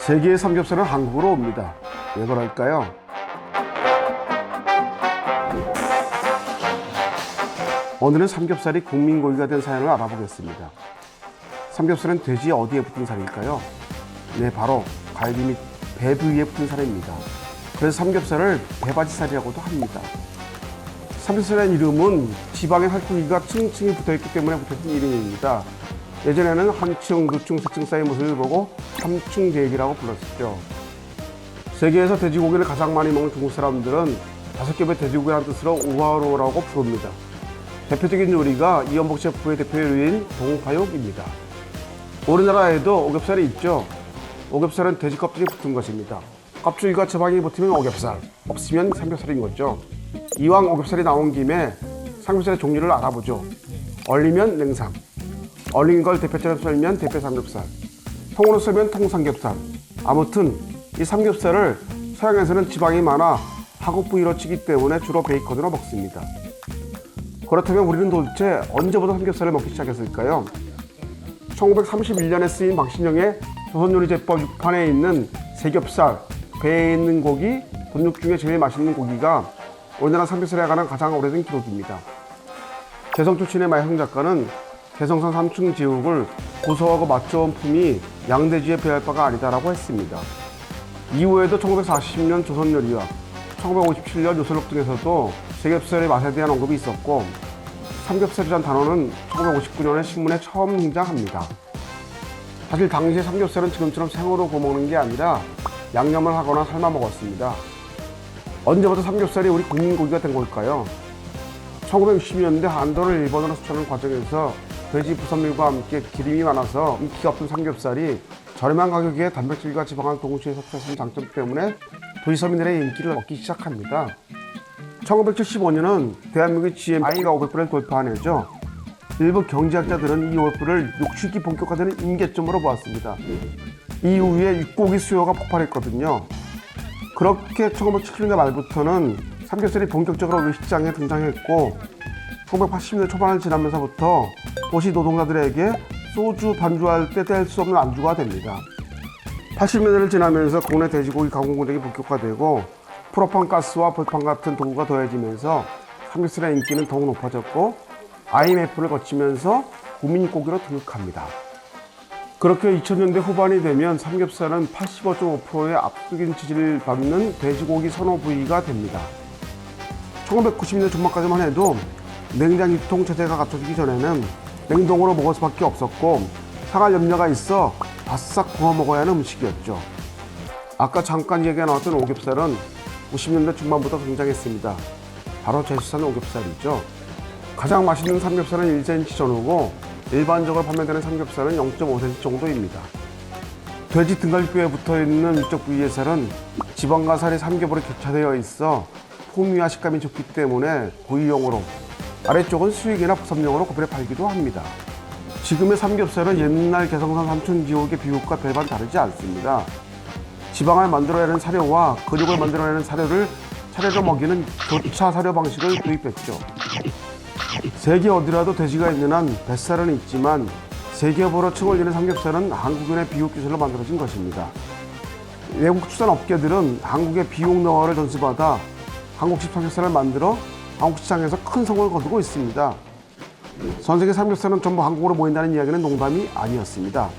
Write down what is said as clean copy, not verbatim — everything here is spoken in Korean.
세계의 삼겹살은 한국으로 옵니다. 왜 그럴까요? 오늘은 삼겹살이 국민고기가 된 사연을 알아보겠습니다. 삼겹살은 돼지 어디에 붙은 살일까요? 네, 바로 갈비 및 배 부위에 붙은 살입니다. 그래서 삼겹살을 배바지살이라고도 합니다. 삼겹살의 이름은 지방의 살코기가 층층이 붙어있기 때문에 붙어진 이름입니다. 예전에는 한 층, 두 층, 세 층 쌓인 모습을 보고 삼층대기라고 불렀었죠. 세계에서 돼지고기를 가장 많이 먹는 중국 사람들은 5겹의 돼지고기라는 뜻으로 우하로라고 부릅니다. 대표적인 요리가 이연복 셰프의 대표 요리인 동파육입니다. 우리나라에도 오겹살이 있죠. 오겹살은 돼지 껍질이 붙은 것입니다. 껍질과 지방이 붙으면 오겹살, 없으면 삼겹살인 거죠. 이왕 오겹살이 나온 김에 삼겹살의 종류를 알아보죠. 얼리면 냉삼, 얼린 걸 대패처럼 썰면 대패 삼겹살, 통으로 썰면 통삼겹살. 아무튼 이 삼겹살을 서양에서는 지방이 많아 하국 부위로 치기 때문에 주로 베이컨으로 먹습니다. 그렇다면 우리는 도대체 언제부터 삼겹살을 먹기 시작했을까요? 1931년에 쓰인 박신영의 조선요리제법 6판에 있는 세겹살, 배에 있는 고기, 돈육 중에 제일 맛있는 고기가 우리나라 삼겹살에 관한 가장 오래된 기록입니다. 개성 출신의 마형 작가는 개성산 삼층지옥을 고소하고 맛 좋은 품이 양돼지에 비할 바가 아니다라고 했습니다. 이후에도 1940년 조선요리와 1957년 요술록 등에서도 세겹살의 맛에 대한 언급이 있었고, 삼겹살이란 단어는 1959년에 신문에 처음 등장합니다. 사실 당시에 삼겹살은 지금처럼 생으로 구워먹는 게 아니라 양념을 하거나 삶아 먹었습니다. 언제부터 삼겹살이 우리 국민고기가 된 걸까요? 1960년대 한도를 일본으로 수출하는 과정에서 돼지 부선밀과 함께 기름이 많아서 인기가 없던 삼겹살이 저렴한 가격에 단백질과 지방을 동시에 섭취하는 장점 때문에 도시서민들의 인기를 얻기 시작합니다. 1975년은 대한민국의 GMI가 500불을 돌파한 해죠. 일부 경제학자들은 이 500불을 육축이 본격화되는 임계점으로 보았습니다. 이후에 육고기 수요가 폭발했거든요. 그렇게 1970년대 말부터는 삼겹살이 본격적으로 우리 시장에 등장했고, 1980년대 초반을 지나면서부터 도시 노동자들에게 소주 반주할 때 뗄 수 없는 안주가 됩니다. 80년대를 지나면서 국내 돼지고기 가공 공장이 본격화되고 프로판 가스와 벌판 같은 도구가 더해지면서 삼겹살의 인기는 더욱 높아졌고, IMF를 거치면서 국민고기로 등극합니다. 그렇게 2000년대 후반이 되면 삼겹살은 85.5%의 압도적인 지지를 받는 돼지고기 선호 부위가 됩니다. 1990년대 중반까지만 해도 냉장 유통 체제가 갖춰지기 전에는 냉동으로 먹을 수밖에 없었고, 상할 염려가 있어 바싹 구워 먹어야 하는 음식이었죠. 아까 잠깐 얘기가 나왔던 오겹살은 90년대 중반부터 등장했습니다. 바로 제주산 오겹살이죠. 가장 맛있는 삼겹살은 1cm 전후고 일반적으로 판매되는 삼겹살은 0.5cm 정도입니다. 돼지 등갈비뼈에 붙어있는 위쪽 부위의 살은 지방과 살이 3겹으로 교차되어 있어 풍미와 식감이 좋기 때문에 구이용으로, 아래쪽은 수육이나 부sam용으로 구별해 팔기도 합니다. 지금의 삼겹살은 옛날 개성산 삼촌지옥의 비육과 별반 다르지 않습니다. 지방을 만들어내는 사료와 근육을 만들어내는 사료를 차례로 먹이는 교차 사료 방식을 도입했죠. 세계 어디라도 돼지가 있는 한 뱃살은 있지만 세계업으로 층 올리는 삼겹살은 한국인의 비육 기술로 만들어진 것입니다. 외국 수산 업계들은 한국의 비육 노하우를 전수받아 한국식 삼겹살을 만들어 한국 시장에서 큰 성공을 거두고 있습니다. 전 세계 삼겹살은 전부 한국으로 모인다는 이야기는 농담이 아니었습니다.